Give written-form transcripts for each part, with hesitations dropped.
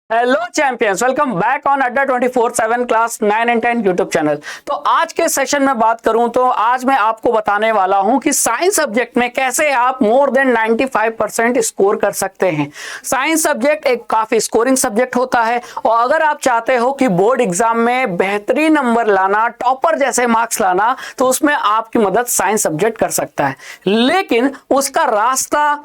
Hello champions, welcome back on अड्डा 24/7 class 9 and 10 YouTube channel. तो आज के सेशन में बात करूं तो आज मैं आपको बताने वाला हूं कि साइंस सब्जेक्ट में कैसे आप मोर देन 95% स्कोर कर सकते हैं। साइंस सब्जेक्ट एक काफी स्कोरिंग सब्जेक्ट होता है और अगर आप चाहते हो कि बोर्ड एग्जाम में बेहतरीन नंबर लाना, टॉपर जैसे मार्क्स लाना, तो उसमें आपकी मदद साइंस सब्जेक्ट कर सकता है। लेकिन उसका रास्ता,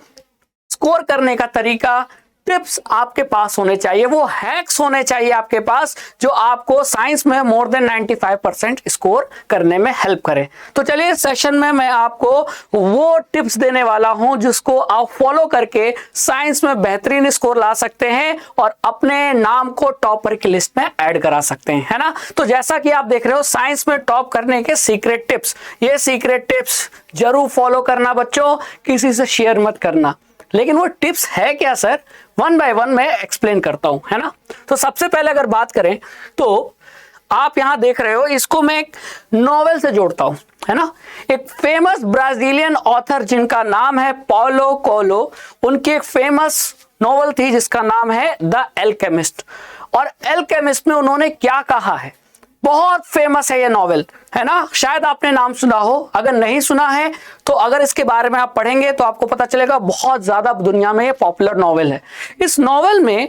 स्कोर करने का तरीका, टिप्स आपके पास होने चाहिए, वो हैक्स होने चाहिए आपके पास जो आपको साइंस में मोर देन 95% स्कोर करने में हेल्प करें। तो चलिए इस सेशन में मैं आपको वो टिप्स देने वाला हूं जिसको आप फॉलो करके साइंस में बेहतरीन स्कोर ला सकते हैं और अपने नाम को टॉपर की लिस्ट में ऐड करा सकते हैं, है ना। तो जैसा कि आप देख रहे हो साइंस में टॉप करने के सीक्रेट टिप्स, ये सीक्रेट टिप्स जरूर फॉलो करना बच्चों, किसी से शेयर मत करना। लेकिन वो टिप्स है क्या सर, वन बाय वन मैं एक्सप्लेन करता हूं, है ना। तो सबसे पहले अगर बात करें तो आप यहां देख रहे हो, इसको मैं एक नॉवेल से जोड़ता हूं, है ना। एक फेमस ब्राजीलियन ऑथर जिनका नाम है पाउलो कोएल्हो, उनकी एक फेमस नॉवेल थी जिसका नाम है द एल्केमिस्ट। और एल्केमिस्ट में उन्होंने क्या कहा है, बहुत फेमस है ये नॉवेल, है ना। शायद आपने नाम सुना हो, अगर नहीं सुना है तो अगर इसके बारे में आप पढ़ेंगे तो आपको पता चलेगा बहुत ज्यादा दुनिया में ये पॉपुलर नॉवेल है। इस नॉवेल में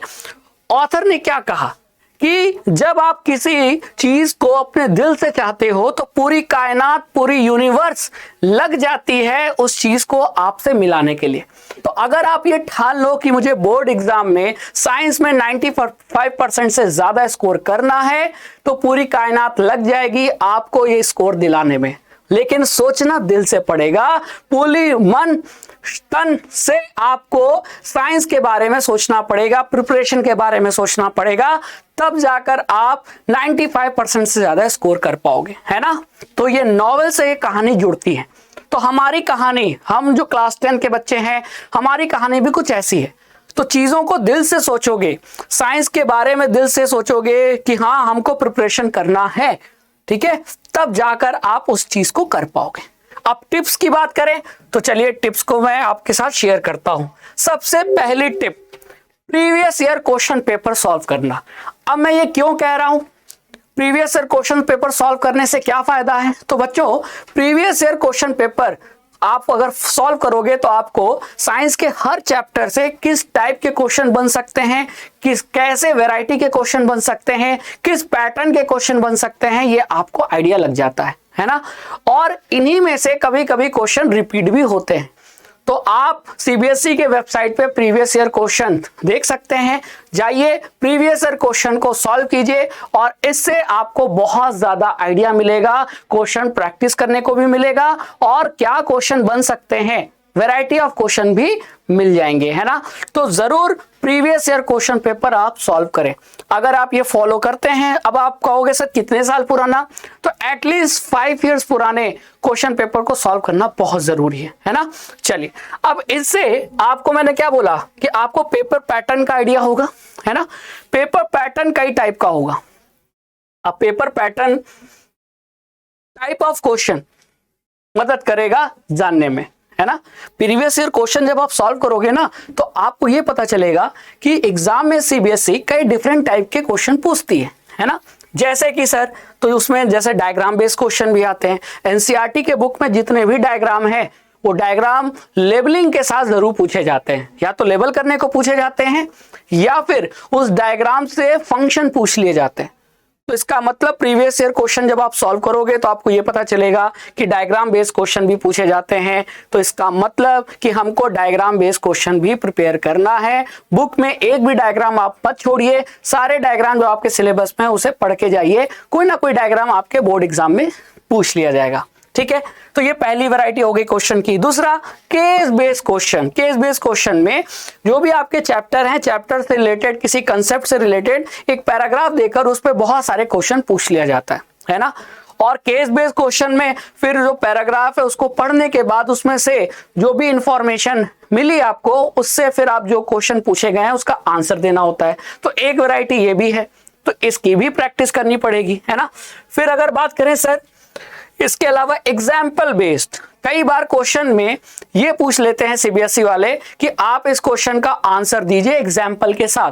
ऑथर ने क्या कहा कि जब आप किसी चीज को अपने दिल से चाहते हो तो पूरी कायनात, पूरी यूनिवर्स लग जाती है उस चीज को आपसे मिलाने के लिए। तो अगर आप ये ठान लो कि मुझे बोर्ड एग्जाम में साइंस में 95% से ज्यादा स्कोर करना है तो पूरी कायनात लग जाएगी आपको ये स्कोर दिलाने में। लेकिन सोचना दिल से पड़ेगा, पूरी मन तन से आपको साइंस के बारे में सोचना पड़ेगा, प्रिपरेशन के बारे में सोचना पड़ेगा, तब जाकर आप 95% से ज्यादा स्कोर कर पाओगे, है ना। तो ये नॉवेल से ये कहानी जुड़ती है। तो हमारी कहानी, हम जो क्लास 10 के बच्चे हैं, हमारी कहानी भी कुछ ऐसी है। तो चीजों को दिल से सोचोगे, साइंस के बारे में दिल से सोचोगे कि हाँ हमको प्रिपरेशन करना है, ठीक है, तब जाकर आप उस चीज को कर पाओगे। अब टिप्स की बात करें तो चलिए टिप्स को मैं आपके साथ शेयर करता हूं। सबसे पहली tip, previous year question paper solve करना। अब मैं ये क्यों कह रहा हूं, previous year question paper solve करने से क्या फायदा है। तो बच्चों, प्रीवियस ईयर क्वेश्चन पेपर आप अगर सॉल्व करोगे तो आपको साइंस के हर चैप्टर से किस टाइप के क्वेश्चन बन सकते हैं, किस कैसे वैरायटी के क्वेश्चन बन सकते हैं, किस पैटर्न के क्वेश्चन बन सकते हैं, ये आपको आइडिया लग जाता है ना। और इन्हीं में से कभी कभी क्वेश्चन रिपीट भी होते हैं। तो आप सीबीएसई के वेबसाइट पे प्रीवियस ईयर क्वेश्चन देख सकते हैं, जाइए प्रीवियस ईयर क्वेश्चन को सॉल्व कीजिए और इससे आपको बहुत ज्यादा आइडिया मिलेगा, क्वेश्चन प्रैक्टिस करने को भी मिलेगा और क्या क्वेश्चन बन सकते हैं, वैरायटी ऑफ क्वेश्चन भी मिल जाएंगे, है ना। तो जरूर प्रीवियस ईयर क्वेश्चन पेपर आप सॉल्व करें। अगर आप ये फॉलो करते हैं, अब आप कहोगे सर कितने साल पुराना, तो एटलीस्ट 5 इयर्स पुराने क्वेश्चन पेपर को सॉल्व करना बहुत जरूरी है ना। चलिए, अब इससे आपको मैंने क्या बोला कि आपको पेपर पैटर्न का आइडिया होगा, है ना। पेपर पैटर्न कई टाइप का होगा। अब paper pattern type of question मदद करेगा जानने में, है ना। प्रीवियस ईयर क्वेश्चन जब आप सॉल्व करोगे ना तो आपको यह पता चलेगा कि एग्जाम में सीबीएसई कई डिफरेंट टाइप के क्वेश्चन पूछती है ना। जैसे कि सर, तो उसमें जैसे डायग्राम बेस्ड क्वेश्चन भी आते हैं। एनसीईआरटी के बुक में जितने भी डायग्राम है वो डायग्राम लेबलिंग के साथ जरूर पूछे जाते हैं, या तो लेबल करने को पूछे जाते हैं या फिर उस डायग्राम से फंक्शन पूछ लिए जाते हैं। तो इसका मतलब प्रीवियस ईयर क्वेश्चन जब आप सॉल्व करोगे तो आपको यह पता चलेगा कि डायग्राम बेस्ड क्वेश्चन भी पूछे जाते हैं। तो इसका मतलब कि हमको डायग्राम बेस्ड क्वेश्चन भी प्रिपेयर करना है। बुक में एक भी डायग्राम आप मत छोड़िए, सारे डायग्राम जो आपके सिलेबस में उसे पढ़ के जाइए, कोई ना कोई डायग्राम आपके बोर्ड एग्जाम में पूछ लिया जाएगा, ठीक है। तो ये पहली वैरायटी हो गई क्वेश्चन की। दूसरा, case based question. Case based question में जो भी आपके चैप्टर हैं, चैप्टर से रिलेटेड, किसी कंसेप्ट से रिलेटेड एक पैराग्राफ देकर उस पर बहुत सारे क्वेश्चन पूछ लिया जाता है ना। और केस बेस्ड क्वेश्चन में फिर जो पैराग्राफ है उसको पढ़ने के बाद उसमें से जो भी इंफॉर्मेशन मिली आपको, उससे फिर आप जो क्वेश्चन पूछे गए हैं उसका आंसर देना होता है। तो एक वैरायटी ये भी है, तो इसकी भी प्रैक्टिस करनी पड़ेगी, है ना। फिर अगर बात करें सर, इसके अलावा एग्जाम्पल बेस्ड, कई बार क्वेश्चन में ये पूछ लेते हैं सीबीएसई वाले कि आप इस क्वेश्चन का आंसर दीजिए एग्जाम्पल के साथ।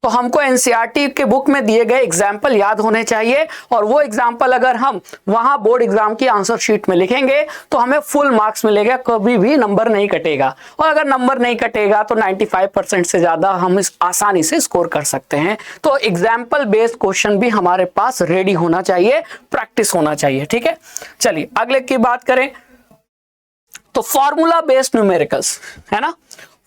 तो हमको एनसीईआरटी के बुक में दिए गए एग्जाम्पल याद होने चाहिए, और वो एग्जाम्पल अगर हम वहां बोर्ड एग्जाम की आंसर शीट में लिखेंगे तो हमें फुल मार्क्स मिलेगा, कभी भी नंबर नहीं कटेगा। और अगर नंबर नहीं कटेगा तो 95% से ज्यादा हम इस आसानी से स्कोर कर सकते हैं। तो एग्जाम्पल बेस्ड क्वेश्चन भी हमारे पास रेडी होना चाहिए, प्रैक्टिस होना चाहिए। ठीक है, चलिए अगले की बात करें तो फॉर्मूला बेस्ड न्यूमेरिकल्स है ना।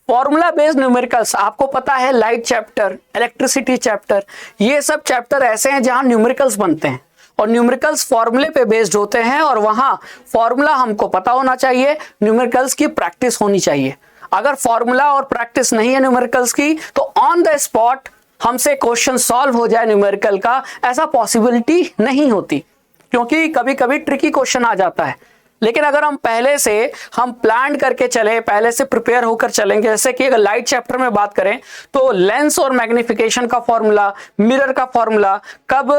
फॉर्मूला बेस्ड न्यूमेरिकल्स आपको पता है, लाइट चैप्टर, इलेक्ट्रिसिटी चैप्टर, ये सब चैप्टर ऐसे हैं जहां न्यूमेरिकल्स बनते हैं और न्यूमेरिकल्स फॉर्मूले पे बेस्ड होते हैं, और वहां फॉर्मूला हमको पता होना चाहिए, न्यूमेरिकल्स की प्रैक्टिस होनी चाहिए। अगर फॉर्मूला और प्रैक्टिस नहीं है न्यूमेरिकल्स की तो ऑन द स्पॉट हमसे क्वेश्चन सॉल्व हो जाए न्यूमेरिकल का, ऐसा पॉसिबिलिटी नहीं होती, क्योंकि कभी कभी ट्रिकी क्वेश्चन आ जाता है। लेकिन अगर हम पहले से हम प्लान करके चले, पहले से प्रिपेयर होकर चलेंगे, जैसे कि अगर लाइट चैप्टर में बात करें तो लेंस और मैग्निफिकेशन का फॉर्मूला, मिरर का फॉर्मूला, कब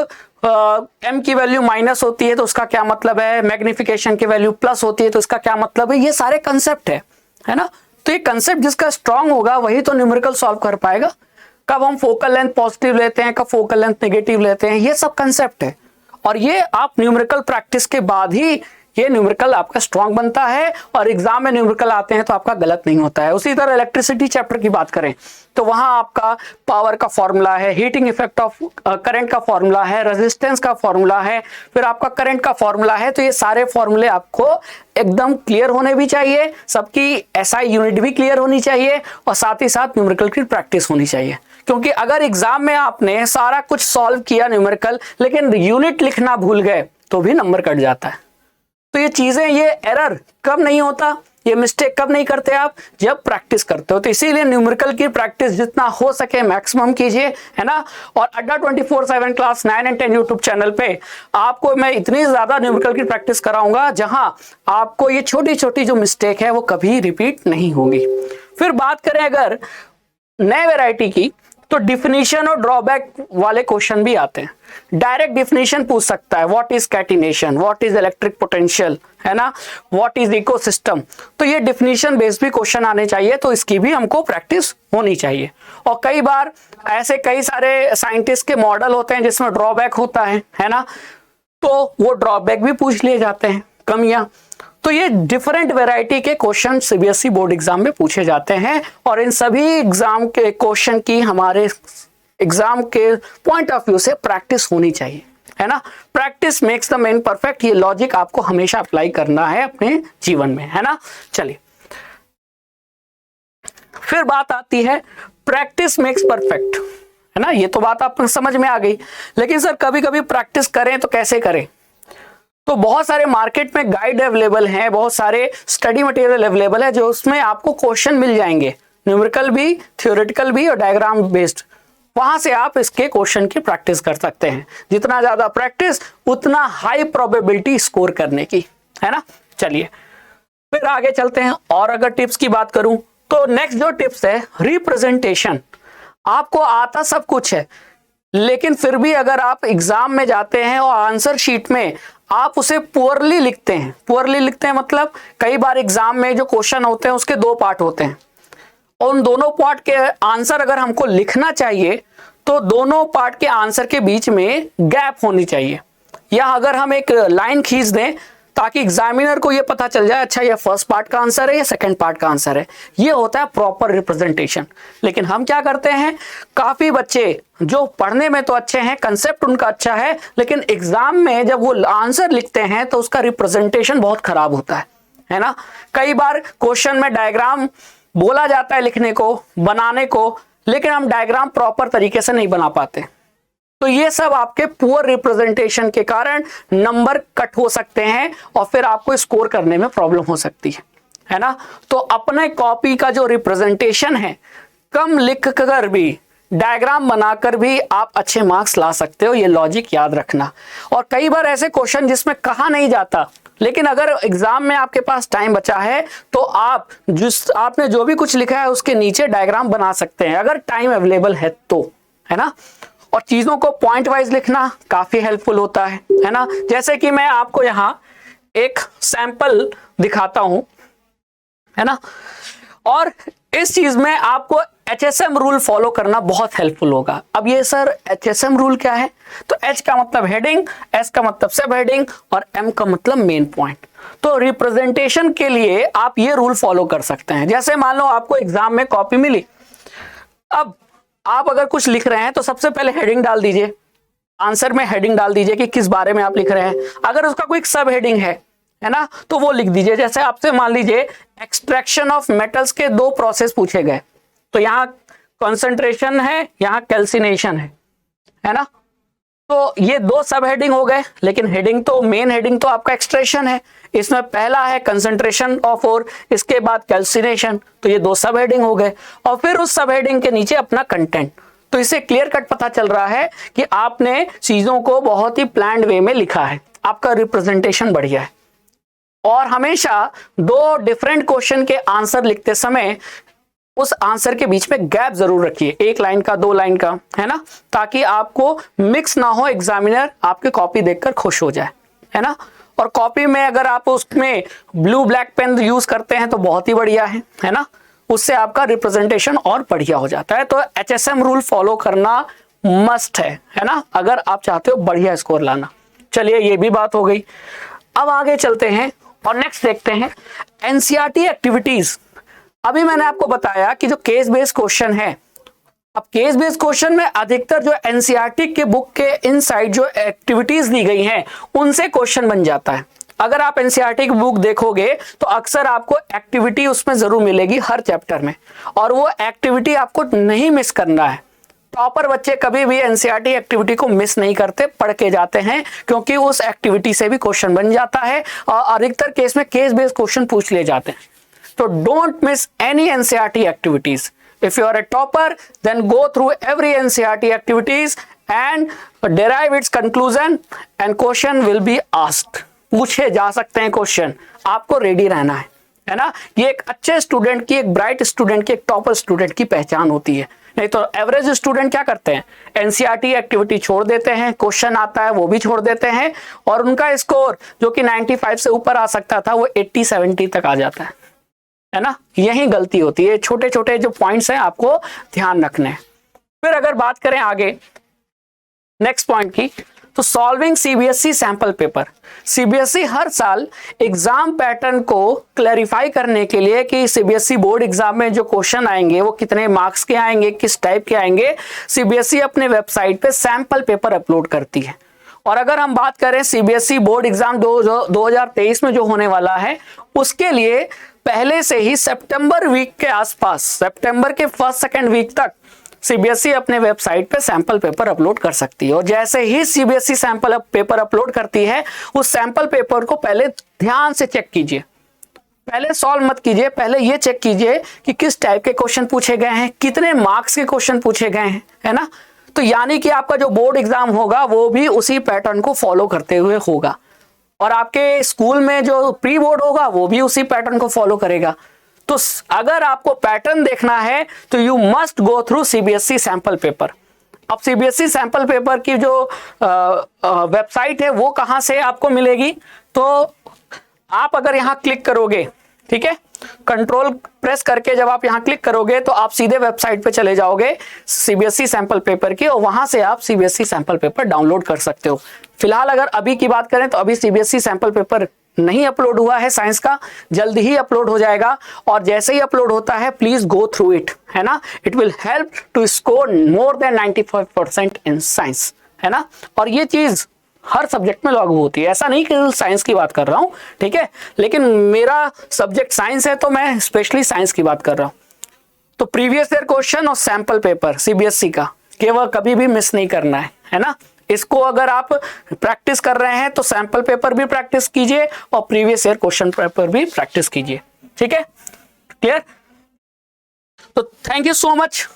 m की वैल्यू माइनस होती है तो उसका क्या मतलब है, मैग्निफिकेशन की वैल्यू प्लस होती है तो इसका क्या मतलब है, ये सारे कंसेप्ट है ना। तो ये कंसेप्ट जिसका स्ट्रांग होगा वही तो न्यूमेरिकल सॉल्व कर पाएगा। कब हम फोकल लेंथ पॉजिटिव लेते हैं, कब फोकल लेंथ नेगेटिव लेते हैं, ये सब कंसेप्ट है, और ये आप न्यूमेरिकल प्रैक्टिस के बाद ही ये न्यूमेरिकल आपका स्ट्रांग बनता है, और एग्जाम में न्यूमेरिकल आते हैं तो आपका गलत नहीं होता है। उसी तरह इलेक्ट्रिसिटी चैप्टर की बात करें तो वहां आपका पावर का फॉर्मूला है, हीटिंग इफेक्ट ऑफ करंट का फॉर्मूला है, रेजिस्टेंस का फॉर्मूला है, फिर आपका करंट का फॉर्मूला है। तो ये सारे फॉर्मूले आपको एकदम क्लियर होने भी चाहिए, सबकी एसआई यूनिट भी क्लियर होनी चाहिए, और साथ ही साथ न्यूमेरिकल की प्रैक्टिस होनी चाहिए। क्योंकि अगर एग्जाम में आपने सारा कुछ सॉल्व किया न्यूमेरिकल, लेकिन यूनिट लिखना भूल गए तो भी नंबर कट जाता है। तो ये चीजें, ये एरर कब नहीं होता, ये मिस्टेक कब नहीं करते आप, जब प्रैक्टिस करते हो। तो इसीलिए न्यूमेरिकल की प्रैक्टिस जितना हो सके मैक्सिमम कीजिए, है ना। और अड्डा 24/7 क्लास 9 और 10 यूट्यूब चैनल पे आपको मैं इतनी ज्यादा न्यूमेरिकल की प्रैक्टिस कराऊंगा जहां आपको ये छोटी छोटी जो मिस्टेक है वो कभी रिपीट नहीं होगी। फिर बात करें अगर नए वैरायटी की, तो डिफिनीशन और ड्रॉबैक वाले क्वेश्चन भी आते हैं। डायरेक्ट डिफिनीशन पूछ सकता है, what is catenation, what is electric potential, है ना, व्हाट इज इकोसिस्टम। तो ये डिफिनीशन बेस्ड भी क्वेश्चन आने चाहिए, तो इसकी भी हमको प्रैक्टिस होनी चाहिए। और कई बार ऐसे कई सारे साइंटिस्ट के मॉडल होते हैं जिसमें ड्रॉबैक होता है ना, तो वो ड्रॉबैक भी पूछ लिए जाते हैं, कमियां। तो ये डिफरेंट वैरायटी के क्वेश्चन सीबीएसई बोर्ड एग्जाम में पूछे जाते हैं, और इन सभी एग्जाम के क्वेश्चन की हमारे एग्जाम के पॉइंट ऑफ व्यू से प्रैक्टिस होनी चाहिए, है ना। Practice makes the man perfect, ये लॉजिक आपको हमेशा अप्लाई करना है अपने जीवन में, है ना। चलिए फिर बात आती है प्रैक्टिस मेक्स परफेक्ट, है ना। ये तो बात आपको समझ में आ गई, लेकिन सर कभी कभी प्रैक्टिस करें तो कैसे करें। तो बहुत सारे मार्केट में गाइड अवेलेबल हैं, बहुत सारे स्टडी मटेरियल अवेलेबल है जो उसमें आपको क्वेश्चन मिल जाएंगे, न्यूमेरिकल भी, थ्योरेटिकल भी और डायग्राम बेस्ड। वहां से आप इसके क्वेश्चन की प्रैक्टिस कर सकते हैं। जितना ज्यादा प्रैक्टिस उतना हाई प्रोबेबिलिटी स्कोर करने की, है ना। चलिए फिर आगे चलते हैं, और अगर टिप्स की बात करूं तो नेक्स्ट जो टिप्स है रिप्रेजेंटेशन। आपको आता सब कुछ है, लेकिन फिर भी अगर आप एग्जाम में जाते हैं और आंसर शीट में आप उसे पुअरली लिखते हैं, पुअरली लिखते हैं मतलब कई बार एग्जाम में जो क्वेश्चन होते हैं उसके दो पार्ट होते हैं, और उन दोनों पार्ट के आंसर अगर हमको लिखना चाहिए तो दोनों पार्ट के आंसर के बीच में गैप होनी चाहिए, या अगर हम एक लाइन खींच दें ताकि एग्जामिनर को ये पता चल जाए अच्छा ये फर्स्ट पार्ट का आंसर है या सेकंड पार्ट का आंसर है। ये होता है प्रॉपर रिप्रेजेंटेशन। लेकिन हम क्या करते हैं, काफी बच्चे जो पढ़ने में तो अच्छे हैं, कंसेप्ट उनका अच्छा है, लेकिन एग्जाम में जब वो आंसर लिखते हैं तो उसका रिप्रेजेंटेशन बहुत खराब होता है ना। कई बार क्वेश्चन में डायग्राम बोला जाता है लिखने को, बनाने को, लेकिन हम डायग्राम प्रॉपर तरीके से नहीं बना पाते। तो ये सब आपके पुअर रिप्रेजेंटेशन के कारण नंबर कट हो सकते हैं और फिर आपको स्कोर करने में प्रॉब्लम हो सकती है ना। तो अपने कॉपी का जो रिप्रेजेंटेशन है, कम लिख कर भी, डायग्राम बनाकर भी आप अच्छे मार्क्स ला सकते हो, ये लॉजिक याद रखना। और कई बार ऐसे क्वेश्चन जिसमें कहा नहीं जाता, लेकिन अगर एग्जाम में आपके पास टाइम बचा है तो आप आपने जो भी कुछ लिखा है उसके नीचे डायग्राम बना सकते हैं, अगर टाइम अवेलेबल है तो, है ना। और चीजों को पॉइंट वाइज लिखना काफी हेल्पफुल होता है ना। जैसे कि मैं आपको यहां एक सैंपल दिखाता हूं, है ना। और इस चीज में आपको HSM रूल फॉलो करना बहुत हेल्पफुल होगा। अब ये सर HSM रूल क्या है? तो H का मतलब हेडिंग, S का मतलब सब हेडिंग और M का मतलब मेन पॉइंट। तो रिप्रेजेंटेशन के लिए आप ये रूल फॉलो कर सकते हैं। जैसे मान लो आपको एग्जाम में कॉपी मिली, अब आप अगर कुछ लिख रहे हैं तो सबसे पहले हेडिंग डाल दीजिए, आंसर में हेडिंग डाल दीजिए कि किस बारे में आप लिख रहे हैं। अगर उसका कोई सब हेडिंग है ना, तो वो लिख दीजिए। जैसे आपसे मान लीजिए एक्सट्रैक्शन ऑफ मेटल्स के 2 प्रोसेस पूछे गए, तो यहाँ कंसंट्रेशन है, यहाँ कैल्सिनेशन है ना, तो ये 2 सब हेडिंग हो गए। लेकिन हेडिंग तो मेन हेडिंग तो आपका एक्सट्रैक्शन है, इसमें पहला है कंसंट्रेशन ऑफ ओर, इसके बाद कैल्सिनेशन, तो ये 2 सब हेडिंग हो गए। और फिर उस सब हेडिंग के नीचे अपना कंटेंट। तो इससे क्लियर कट पता चल रहा है कि आपने चीजों को बहुत ही प्लान्ड वे में लिखा है, आपका रिप्रेजेंटेशन बढ़िया है। और हमेशा 2 डिफरेंट क्वेश्चन के आंसर लिखते समय उस आंसर के बीच में गैप जरूर रखिए, 1 लाइन का, 2 लाइन का, है ना, ताकि आपको मिक्स ना हो, एग्जामिनर आपकी कॉपी देखकर खुश हो जाए, है ना। और कॉपी में अगर आप उसमें ब्लू ब्लैक पेन यूज करते हैं तो बहुत ही बढ़िया है ना, उससे आपका रिप्रेजेंटेशन और बढ़िया हो जाता है। तो HSM रूल फॉलो करना मस्ट है ना, अगर आप चाहते हो बढ़िया स्कोर लाना। चलिए ये भी बात हो गई। अब आगे चलते हैं और नेक्स्ट देखते हैं NCERT एक्टिविटीज। अभी मैंने आपको बताया कि जो केस बेस्ड क्वेश्चन है, अब केस बेस्ड क्वेश्चन में अधिकतर जो NCERT के बुक के इनसाइड जो एक्टिविटीज दी गई हैं उनसे क्वेश्चन बन जाता है। अगर आप NCERT की बुक देखोगे तो अक्सर आपको एक्टिविटी उसमें जरूर मिलेगी हर चैप्टर में, और वो एक्टिविटी आपको नहीं मिस करना है। टॉपर बच्चे कभी भी NCERT एक्टिविटी को मिस नहीं करते, पढ़ के जाते हैं, क्योंकि उस एक्टिविटी से भी क्वेश्चन बन जाता है और अधिकतर केस में केस बेस्ड क्वेश्चन पूछ लिए जाते हैं। तो don't miss any NCERT activities. If you are a topper, then go through every NCERT activities and derive its conclusion and question will be asked. पूछे जा सकते हैं क्वेश्चन, आपको रेडी रहना है ना। ये एक अच्छे स्टूडेंट की, एक ब्राइट स्टूडेंट की, एक टॉपर स्टूडेंट की पहचान होती है। नहीं तो एवरेज स्टूडेंट क्या करते हैं, NCERT एक्टिविटी छोड़ देते हैं, क्वेश्चन आता है वो भी छोड़ देते हैं, और उनका स्कोर जो कि 95 से ऊपर आ सकता था वो 80-70 तक आ जाता है ना। यही गलती होती है। छोटे छोटे जो पॉइंट्स हैं आपको ध्यान रखने हैं। फिर अगर बात करें आगे नेक्स्ट पॉइंट की, तो solving CBSE sample paper. CBSE हर साल एग्जाम पैटर्न को क्लैरिफाई करने के लिए कि CBSE बोर्ड एग्जाम में जो क्वेश्चन आएंगे वो कितने मार्क्स के आएंगे, किस टाइप के आएंगे, CBSE अपने वेबसाइट पे सैंपल पेपर अपलोड करती है। और अगर हम बात करें CBSE बोर्ड एग्जाम 2023 में जो होने वाला है, उसके लिए पहले से ही सितंबर वीक के आसपास, सितंबर के 1st-2nd वीक तक CBSE अपने वेबसाइट पे सैंपल पेपर अपलोड कर सकती है। और जैसे ही CBSE सैंपल पेपर अपलोड करती है, उस सैंपल पेपर को पहले ध्यान से चेक कीजिए, पहले सॉल्व मत कीजिए, पहले ये चेक कीजिए कि किस टाइप के क्वेश्चन पूछे गए हैं, कितने मार्क्स के क्वेश्चन पूछे गए हैं, है ना। तो यानी कि आपका जो बोर्ड एग्जाम होगा वो भी उसी पैटर्न को फॉलो करते हुए होगा, और आपके स्कूल में जो प्री बोर्ड होगा वो भी उसी पैटर्न को फॉलो करेगा। तो अगर आपको पैटर्न देखना है तो you must go through CBSE sample paper. अब CBSE सैंपल पेपर की जो वेबसाइट है वो कहां से आपको मिलेगी, तो आप अगर यहां क्लिक करोगे, ठीक है, कंट्रोल प्रेस करके जब आप यहां क्लिक करोगे तो आप सीधे वेबसाइट पे चले जाओगे CBSE सैंपल पेपर की, और वहां से आप CBSE सैंपल पेपर डाउनलोड कर सकते हो। फिलहाल अगर अभी की बात करें तो अभी CBSE सैंपल पेपर नहीं अपलोड हुआ है साइंस का, जल्द ही अपलोड हो जाएगा, और जैसे ही अपलोड होता है प्लीज गो थ्रू इट, है ना। It will help to score more than 95% in science, है ना। और ये चीज हर सब्जेक्ट में लागू होती है, ऐसा नहीं कि साइंस की बात कर रहा हूं, ठीक है, लेकिन मेरा सब्जेक्ट साइंस है तो मैं स्पेशली साइंस की बात कर रहा हूं। तो प्रीवियस ईयर क्वेश्चन और सैंपल पेपर CBSE का केवल कभी भी मिस नहीं करना है ना। इसको अगर आप प्रैक्टिस कर रहे हैं तो सैंपल पेपर भी प्रैक्टिस कीजिए और प्रीवियस ईयर क्वेश्चन पेपर भी प्रैक्टिस कीजिए, ठीक है, क्लियर। तो thank you so much.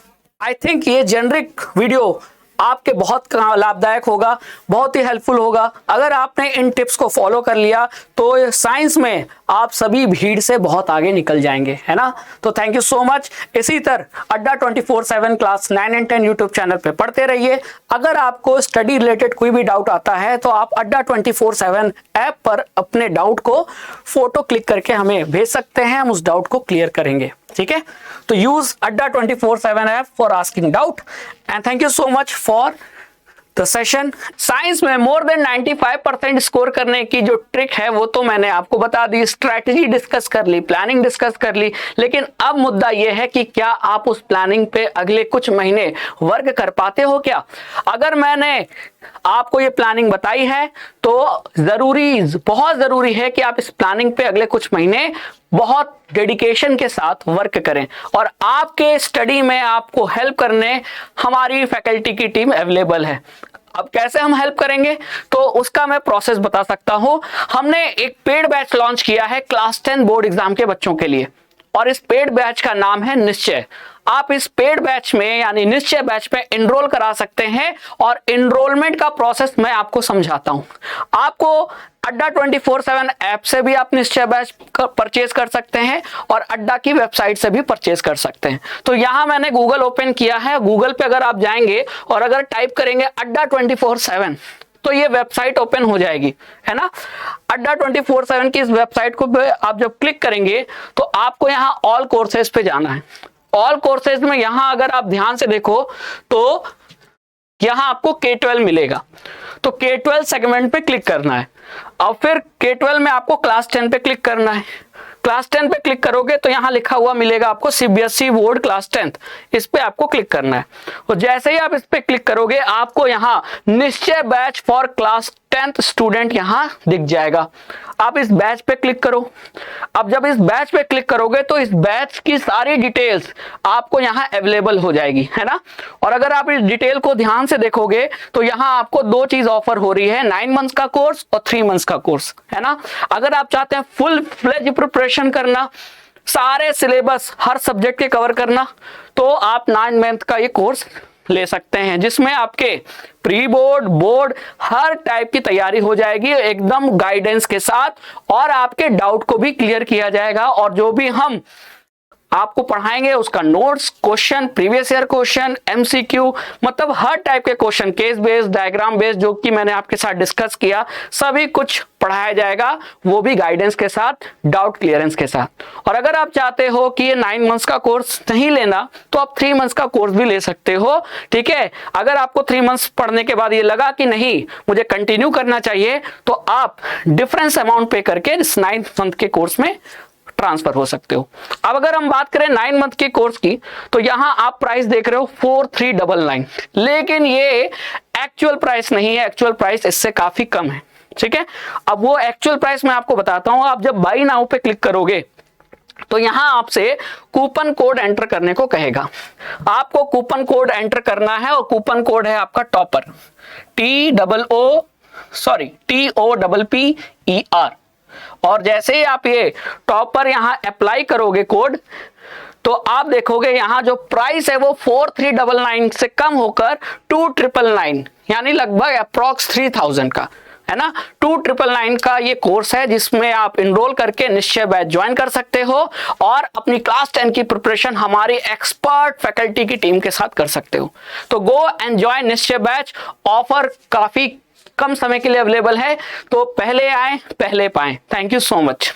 I think ये जेनरिक वीडियो आपके बहुत लाभदायक होगा, बहुत ही हेल्पफुल होगा। अगर आपने इन टिप्स को फॉलो कर लिया तो साइंस में आप सभी भीड़ से बहुत आगे निकल जाएंगे, है ना। तो थैंक यू सो मच। इसी तरह अड्डा 24/7 क्लास 9 और 10 यूट्यूब चैनल पे पढ़ते रहिए। अगर आपको स्टडी रिलेटेड कोई भी डाउट आता है तो आप अड्डा 24/7 ऐप पर अपने डाउट को फोटो क्लिक करके हमें भेज सकते हैं, हम उस डाउट को क्लियर करेंगे। ठीक है, तो यूज अड्डा 24/7 app for asking doubt and thank you so much for the session. Science में मोर देन 95% स्कोर करने की जो ट्रिक है वो तो मैंने आपको बता दी, स्ट्रैटेजी डिस्कस कर ली, प्लानिंग डिस्कस कर ली, लेकिन अब मुद्दा ये है कि क्या आप उस प्लानिंग पे अगले कुछ महीने वर्क कर पाते हो क्या? अगर मैंने आपको ये प्लानिंग बताई है तो बहुत जरूरी है कि आप इस प्लानिंग पे अगले कुछ महीने बहुत डेडिकेशन के साथ वर्क करें, और आपके स्टडी में आपको हेल्प करने हमारी फैकल्टी की टीम अवेलेबल है। अब कैसे हम हेल्प करेंगे तो उसका मैं प्रोसेस बता सकता हूं। हमने एक पेड बैच लॉन्च किया है क्लास 10 बोर्ड एग्जाम के बच्चों के लिए, और इस पेड बैच का नाम है निश्चय। आप इस पेड बैच में यानी निश्चय बैच में एनरोल करा सकते हैं, और एनरोलमेंट का प्रोसेस मैं आपको समझाता हूं। आपको अड्डा 24/7 ऐप से भी आप निश्चय बैच परचेज कर सकते हैं, और अड्डा की वेबसाइट से भी परचेज कर सकते हैं। तो यहां मैंने गूगल ओपन किया है, गूगल पे अगर आप जाएंगे और अगर टाइप करेंगे अड्डा 24/7 तो ये वेबसाइट ओपन हो जाएगी, है ना। अड्डा 24/7 की इस वेबसाइट को आप जब क्लिक करेंगे तो आपको यहाँ ऑल कोर्सेज पे जाना है। ऑल कोर्सेज में यहां अगर आप ध्यान से देखो तो यहां आपको K12 मिलेगा, तो K12 सेगमेंट पे क्लिक करना है। अब फिर K12 में आपको क्लास 10 पे क्लिक करना है। क्लास 10 पे क्लिक करोगे तो यहां लिखा हुआ मिलेगा आपको CBSE बोर्ड क्लास 10th, इस पे आपको क्लिक करना है। और जैसे ही आप इस पे क्लिक करोगे आपको यहां निश्चय batch for class 10th student यहां दिख जाएगा। आप इस बैच पे क्लिक करो। अब जब इस बैच पे क्लिक करोगे तो इस बैच की सारी डिटेल्स आपको यहां अवेलेबल हो जाएगी, है ना। और अगर आप इस डिटेल को ध्यान से देखोगे तो यहां आपको दो चीज ऑफर हो रही है, 9 मंथ्स का कोर्स और 3 मंथ्स का कोर्स, है ना। अगर आप चाहते हैं फुल फ्लेज प्रिपरेशन करना, सारे सिलेबस हर सब्जेक्ट के कवर करना, तो आप 9 मंथ का ये कोर्स ले सकते हैं, जिसमें आपके प्री बोर्ड बोर्ड हर टाइप की तैयारी हो जाएगी एकदम गाइडेंस के साथ, और आपके डाउट को भी क्लियर किया जाएगा। और जो भी हम आपको पढ़ाएंगे उसका notes, question, previous year question, MCQ, मतलब हर टाइप के question, case based, diagram based, जो कि मैंने आपके साथ डिस्कस किया, सभी कुछ पढ़ाया जाएगा, वो भी गाइडेंस के साथ, डाउट क्लियरेंस के साथ। और अगर आप चाहते हो कि ये 9 मंथ्स का कोर्स नहीं लेना तो आप 3 मंथ्स का कोर्स भी ले सकते हो, ठीक है। अगर आपको 3 मंथ्स पढ़ने के बाद ये लगा कि नहीं मुझे कंटिन्यू करना चाहिए, तो आप डिफरेंस अमाउंट पे करके इस 9 मंथ के कोर्स में ट्रांसफर हो सकते हो। अब अगर हम बात करें 9 मंथ के कोर्स की, तो यहां आप प्राइस देख रहे हो 4399, लेकिन ये एक्चुअल प्राइस नहीं है, एक्चुअल प्राइस इससे काफी कम है, ठीक है। अब वो एक्चुअल प्राइस मैं आपको बताता हूं। आप जब बाई नाउ पे क्लिक करोगे तो यहां आपसे कूपन कोड एंटर करने को कहेगा। आपको कूपन कोड एंटर करना है, और कूपन कोड है आपका टॉपर, TOPPER। और जैसे ही आप ये टॉपर यहां अप्लाई करोगे कोड, तो आप देखोगे यहां जो प्राइस है वो 4399 से कम होकर 2999, यानी लगभग अप्रॉक्स 3000 का, है ना। 2999 का ये कोर्स है, जिसमें आप इनरोल करके निश्चय बैच ज्वाइन कर सकते हो और अपनी क्लास 10 की प्रिपरेशन हमारी एक्सपर्ट फैकल्टी की टीम के साथ कर सकते हो। तो गो एंड ज्वाइन निश्चय बैच, ऑफर काफी कम समय के लिए अवेलेबल है, तो पहले आए पहले पाएं। Thank you so much.